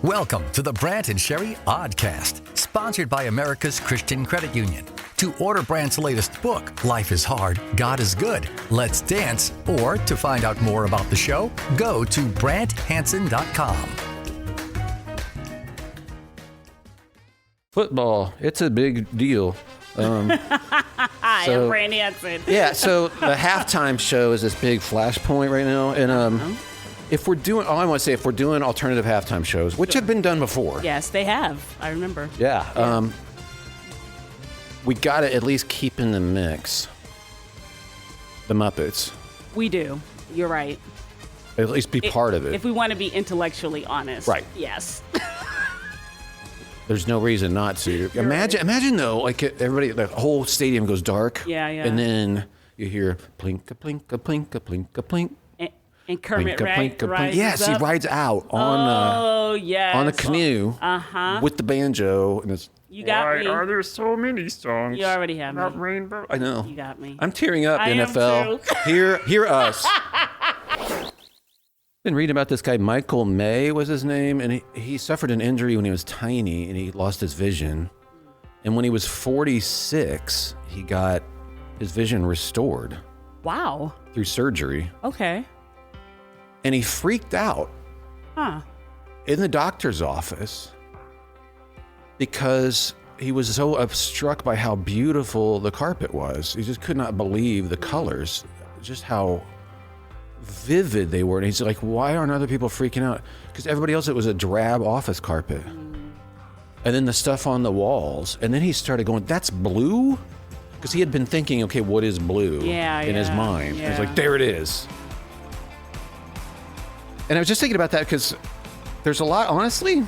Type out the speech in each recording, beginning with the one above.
Welcome to the Brant and Sherry Oddcast, sponsored by America's Christian Credit Union. To order Brant's latest book, Life is Hard, God is Good, Let's Dance, or to find out more about the show, go to BrantHansen.com. Football, it's a big deal. Hi, I'm Brant Hansen. Yeah, so the halftime show is this big flashpoint right now, and if we're doing alternative halftime shows, which have been done before. Yes, they have. I remember. Yeah. We got to at least keep in the mix the Muppets. We do. You're right. At least be part of it. If we want to be intellectually honest. Right. Yes. There's no reason not to. Imagine though, like everybody, the whole stadium goes dark. Yeah. And then you hear plink a plink a plink a plink a plink. And Kermit rides Yes, up. he rides out on on the canoe with the banjo, and it's. You got me. Why are there so many songs? You already have me. Rainbow. I know. You got me. I'm tearing up. I NFL. am too. Hear us. Been reading about this guy, Michael May was his name, and he suffered an injury when he was tiny, and he lost his vision. And when he was 46, he got his vision restored. Wow. Through surgery. Okay. And he freaked out. In the doctor's office because he was so struck by how beautiful the carpet was. He just could not believe the colors, just how vivid they were. And he's like, why aren't other people freaking out? Because everybody else, it was a drab office carpet. And then the stuff on the walls. And then he started going, that's blue? Because he had been thinking, okay, what is blue in his mind? Yeah. He's like, there it is. And I was just thinking about that because there's a lot, honestly,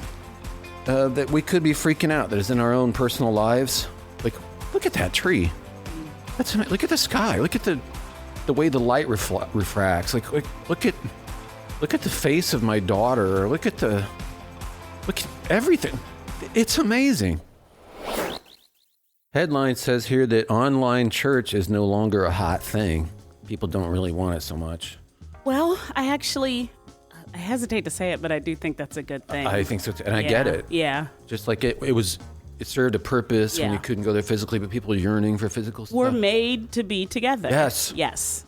that we could be freaking out that is in our own personal lives. Like, look at that tree. Look at the sky. Look at the way the light refracts. Like look at the face of my daughter. Look at everything. It's amazing. Headline says here that online church is no longer a hot thing. People don't really want it so much. Well, I hesitate to say it, but I do think that's a good thing. I think so too, and I get it. Yeah. Just like it served a purpose when you couldn't go there physically, but people are yearning for physical stuff. We're made to be together. Yes.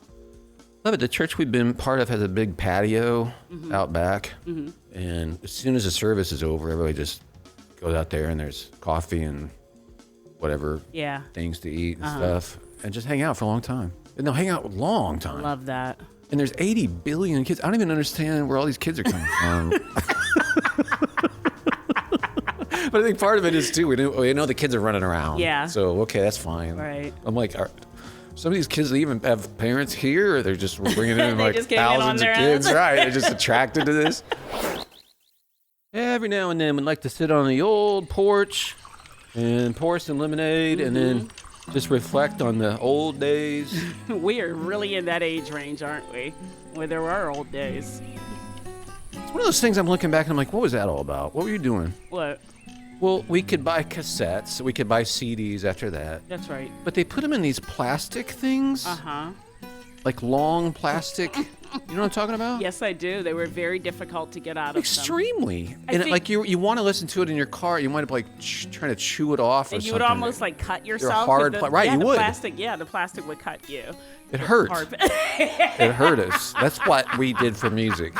Love it. The church we've been part of has a big patio out back, and as soon as the service is over, everybody just goes out there and there's coffee and whatever things to eat and stuff, and just hang out for a long time. And they'll hang out a long time. Love that. And there's 80 billion kids. I don't even understand where all these kids are coming from. But I think part of it is, too, we know the kids are running around. Yeah. So, okay, that's fine. Right. I'm like, some of these kids even have parents here, or they're just bringing in like thousands of kids. Right. They're just attracted to this. Every now and then, we'd like to sit on the old porch and pour some lemonade and then just reflect on the old days. We're really in that age range, aren't we? Where there were old days. It's one of those things I'm looking back and I'm like, what was that all about? What were you doing? What? Well, we could buy cassettes. We could buy CDs after that. That's right. But they put them in these plastic things. Like long plastic. You know what I'm talking about? Yes, I do. They were very difficult to get out of Extremely. And like you want to listen to it in your car. You might have like trying to chew it off or something. And you would almost like cut yourself. Right, you would. The plastic would cut you. It hurt. It hurt us. That's what we did for music.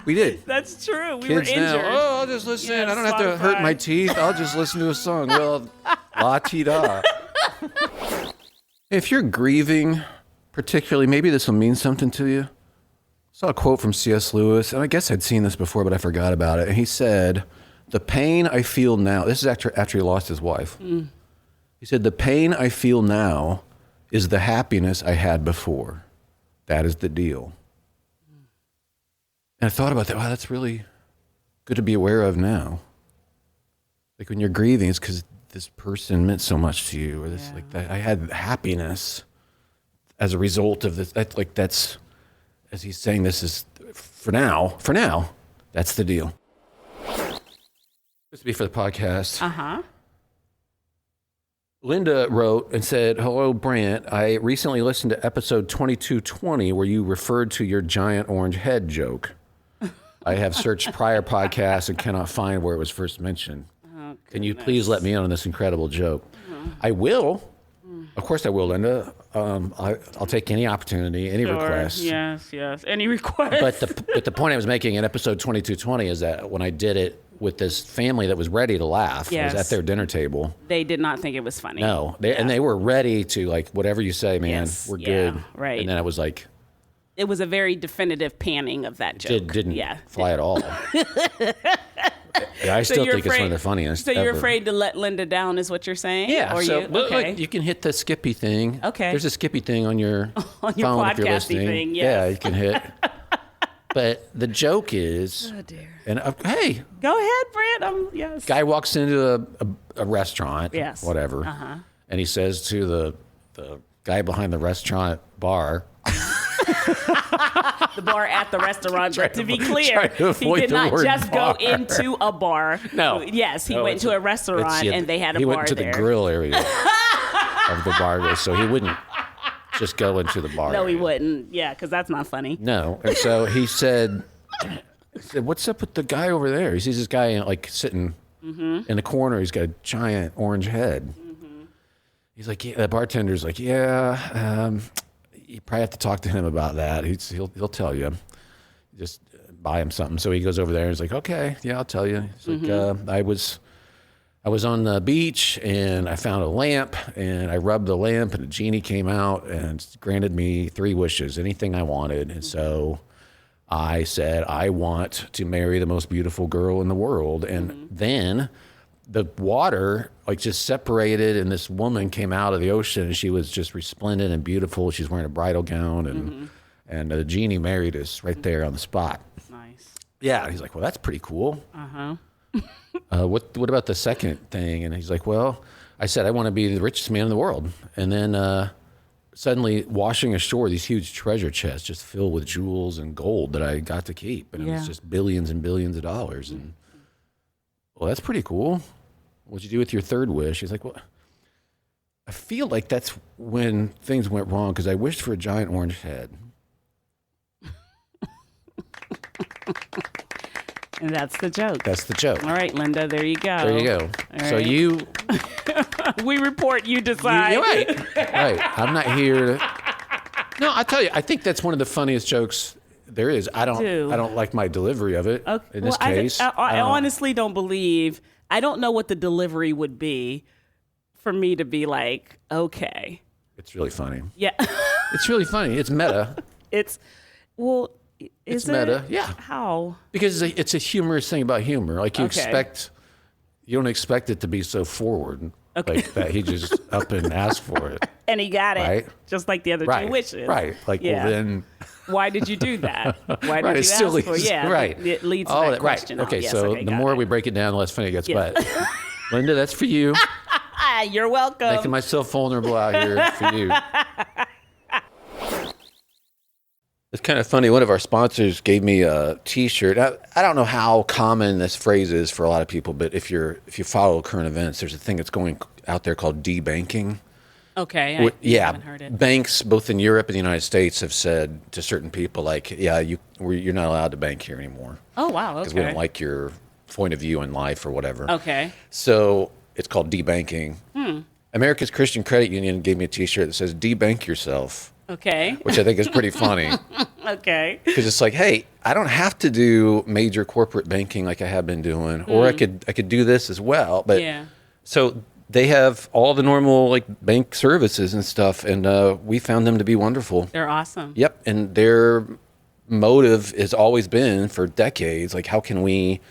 We did. That's true. We Kids were injured. Now, I'll just listen. Yeah, I don't have to hurt my teeth. I'll just listen to a song. Well, la-ti-da. If you're grieving, particularly, maybe this will mean something to you. I saw a quote from C.S. Lewis, and I guess I'd seen this before, but I forgot about it. And he said, the pain I feel now, this is after he lost his wife. He said, the pain I feel now is the happiness I had before. That is the deal. And I thought about that. Wow, that's really good to be aware of now. Like when you're grieving, it's because this person meant so much to you, or this like that. I had happiness as a result of this. That's as he's saying. This is for now. That's the deal. This would be for the podcast. Linda wrote and said, hello, Brant. I recently listened to episode 2220 where you referred to your giant orange head joke. I have searched prior podcasts and cannot find where it was first mentioned. Oh, Can you please let me in on this incredible joke? I will. Of course I will, Linda. I'll take any opportunity, any request. Yes. Any request? But the point I was making in episode 2220 is that when I did it with this family that was ready to laugh, was at their dinner table. They did not think it was funny. No, and they were ready to, like, whatever you say, man, we're good. Right. And then I was like, it was a very definitive panning of that joke. Didn't fly at all. I still think it's one of the funniest. So you're ever. afraid to let Linda down, is what you're saying? Yeah. Or Look, you can hit the Skippy thing. Okay. There's a Skippy thing on your on your phone if you're podcasty listening. thing. Yes. Yeah, you can hit. But the joke is, oh dear. And hey, go ahead, Brant. Yes. Guy walks into a restaurant. Yes. Whatever. And he says to the guy behind the restaurant bar. The bar at the restaurant. But to be clear, he did not just bar. go into a bar. No. Yes, he went to a restaurant and they had a bar there. He went to the grill area of the bar, so he wouldn't just go into the bar. No, he wouldn't. Yeah, because that's not funny. No. And so he said, what's up with the guy over there? He sees this guy like sitting in the corner. He's got a giant orange head. He's like, the bartender's like, you probably have to talk to him about that. He'll tell you. Just buy him something. So he goes over there and he's like, okay, yeah, I'll tell you. He's like, I was on the beach and I found a lamp and I rubbed the lamp and a genie came out and granted me 3 wishes, anything I wanted. And so I said, I want to marry the most beautiful girl in the world. And then the water like just separated and this woman came out of the ocean and she was just resplendent and beautiful. She's wearing a bridal gown and the genie married us right there on the spot. Nice. Yeah. He's like, well, that's pretty cool. What about the second thing? And he's like, well, I said, I want to be the richest man in the world. And then suddenly washing ashore these huge treasure chests just filled with jewels and gold that I got to keep. And it was just billions and billions of dollars. And well, that's pretty cool. What'd you do with your third wish? He's like, well, I feel like that's when things went wrong because I wished for a giant orange head. And that's the joke. That's the joke. All right, Linda, there you go. There you go. All So right. you... we report, you decide. You're right. Right. I'm not here to... No, I tell you, I think that's one of the funniest jokes there is. I don't like my delivery of it in this case. I honestly don't believe... I don't know what the delivery would be for me to be like, okay. It's really funny. Yeah. It's really funny. It's meta. It's meta. Yeah. How? Because it's a humorous thing about humor. Like you Okay. you don't expect it to be so forward. Okay. Like that he just up and asked for it. And he got it. Right. Just like the other two wishes. Right. Like, well then... Why did you do that? Why did Right, you it still ask for it? leads- Yeah. right. It leads to Oh, that question. Right. Okay, Yes, so the got more it. we break it down, the less funny it gets. Yeah. But Linda, that's for you. You're welcome. Making myself vulnerable out here for you. It's kind of funny. One of our sponsors gave me a T-shirt. I don't know how common this phrase is for a lot of people, but if you follow current events, there's a thing that's going out there called debanking. Okay. I haven't heard it. Banks both in Europe and the United States have said to certain people, like, you're not allowed to bank here anymore. Oh, wow. Because Okay. we don't like your point of view in life or whatever. Okay. So it's called debanking. America's Christian Credit Union gave me a T-shirt that says "Debank yourself," Okay. which I think is pretty funny. Okay. Because it's like, hey, I don't have to do major corporate banking like I have been doing, or I could do this as well. But Yeah. so they have all the normal like bank services and stuff, and we found them to be wonderful. They're awesome. Yep, and their motive has always been for decades, like how can we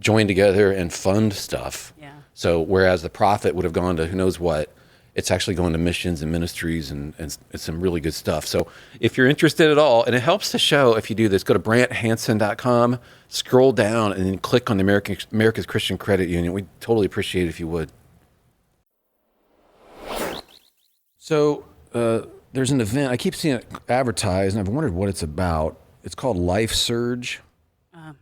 join together and fund stuff? Yeah. So whereas the profit would have gone to who knows what, it's actually going to missions and ministries and some really good stuff. So if you're interested at all, and it helps the show if you do this, go to BrantHansen.com, scroll down, and then click on the America's Christian Credit Union. We'd totally appreciate it if you would. So there's an event. I keep seeing it advertised, and I've wondered what it's about. It's called Life Surge.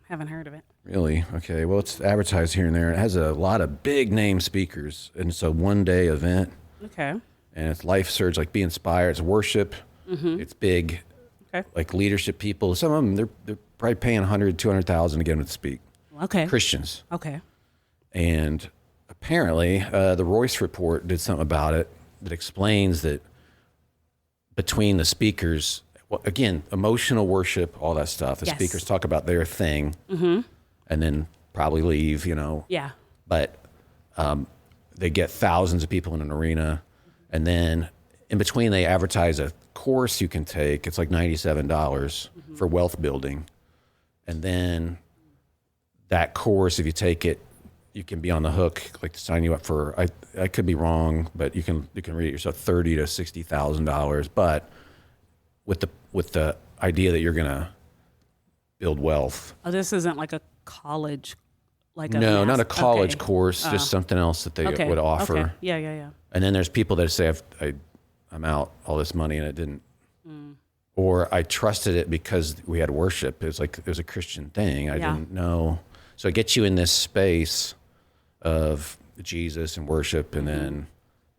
Haven't heard of it. Really? Okay. Well, it's advertised here and there. It has a lot of big name speakers, and it's a one-day event. Okay. And it's Life Surge, like be inspired. It's worship. It's big, Okay. like leadership people. Some of them, they're probably paying 100, 200,000 to get them to speak. Okay. Christians. Okay. And apparently, the Royce report did something about it that explains that between the speakers, well, again, emotional worship, all that stuff. The Yes. speakers talk about their thing, and then probably leave. Yeah. But they get thousands of people in an arena, and then in between they advertise a course you can take. It's like $97 for wealth building, and then that course, if you take it, you can be on the hook, like to sign you up for. I could be wrong, but you can read it yourself, $30,000 to $60,000, but with the idea that you're gonna build wealth. Oh, this isn't like a college, like No, not a college okay. course, just something else that they Okay. would offer. Okay. Yeah. And then there's people that say, I'm out all this money and it didn't. Or I trusted it because we had worship. It was a Christian thing. I didn't know. So it gets you in this space of Jesus and worship, and then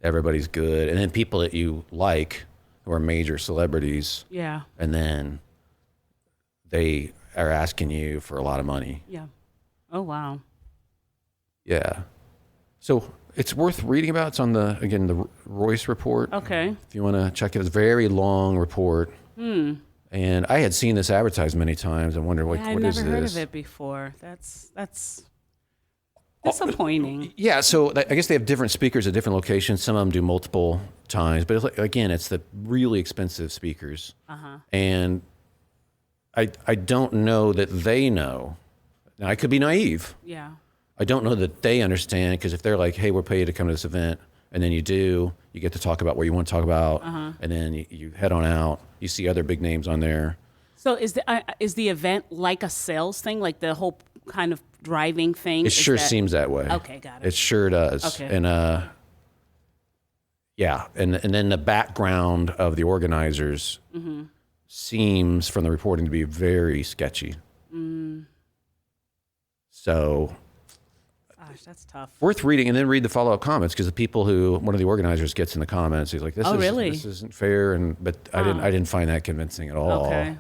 everybody's good. And then people that you like who are major celebrities. Yeah. And then they are asking you for a lot of money. Yeah. Oh, wow. Yeah. So it's worth reading about. It's on the Royce report. Okay. If you want to check it, it's a very long report. And I had seen this advertised many times and wondered, what is this? I've never heard of it before. That's disappointing. Yeah, so I guess they have different speakers at different locations. Some of them do multiple times, but again, it's the really expensive speakers. And I don't know that they know. Now, I could be naive. Yeah. I don't know that they understand, because if they're like, hey, we'll pay you to come to this event, and then you get to talk about what you want to talk about, and then you head on out. You see other big names on there. So is the event like a sales thing, like the whole kind of driving thing? It sure seems that way. Okay, got it. It sure does. Okay. And yeah, and then the background of the organizers seems, from the reporting, to be very sketchy. So, gosh, that's tough. worth reading, and then read the follow-up comments, because the people who one of the organizers gets in the comments, he's like, really? This isn't fair," but I didn't find that convincing at all. Okay.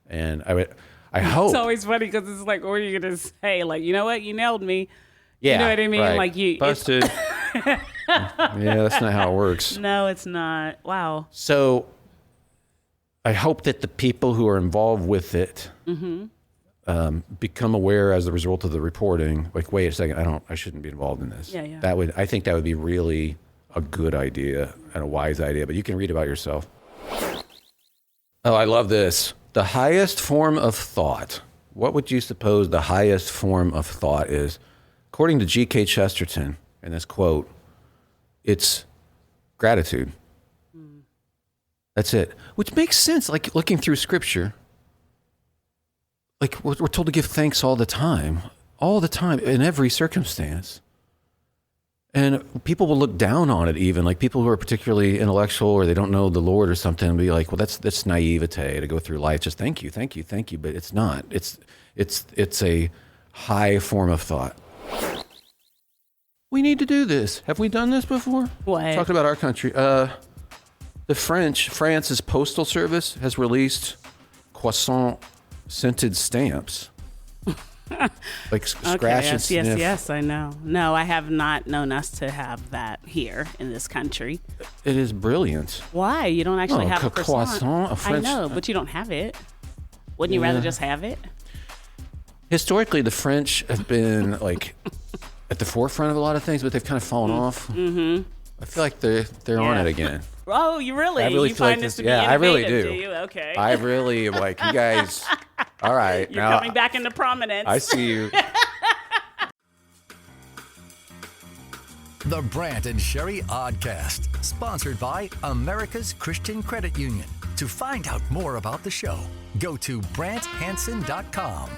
And I hope. It's always funny because it's like, what are you gonna say? Like, you know what? You nailed me. Yeah, you know what I mean? right. Like you busted. Yeah, that's not how it works. No, it's not. Wow. So I hope that the people who are involved with it become aware as a result of the reporting. Like, wait a second, I shouldn't be involved in this. Yeah. I think that would be really a good idea and a wise idea. But you can read about it yourself. Oh, I love this. The highest form of thought. What would you suppose the highest form of thought is? According to G.K. Chesterton, in this quote, it's gratitude. That's it. Which makes sense, like looking through Scripture. Like we're told to give thanks all the time, in every circumstance. And people will look down on it, even like people who are particularly intellectual or they don't know the Lord or something, and be like, well, that's naivete to go through life. Just thank you. But it's not. It's a high form of thought. We need to do this. Have we done this before? What? Talking about our country. France's postal service has released croissant scented stamps. Like scratch and sniff. Yes, I know. No, I have not known us to have that here in this country. It is brilliant. Why? You don't actually have a croissant? A French, I know, but you don't have it. Wouldn't you rather just have it? Historically, the French have been like at the forefront of a lot of things, but they've kind of fallen off. I feel like they're on it again. Oh, you really? I really you feel find like this this. to be Yeah, I really innovative, do. Do you? Okay. I really am like, you guys. All right, You're now coming back into prominence. I see you. The Brant and Sherry Oddcast, sponsored by America's Christian Credit Union. To find out more about the show, go to BrantHansen.com.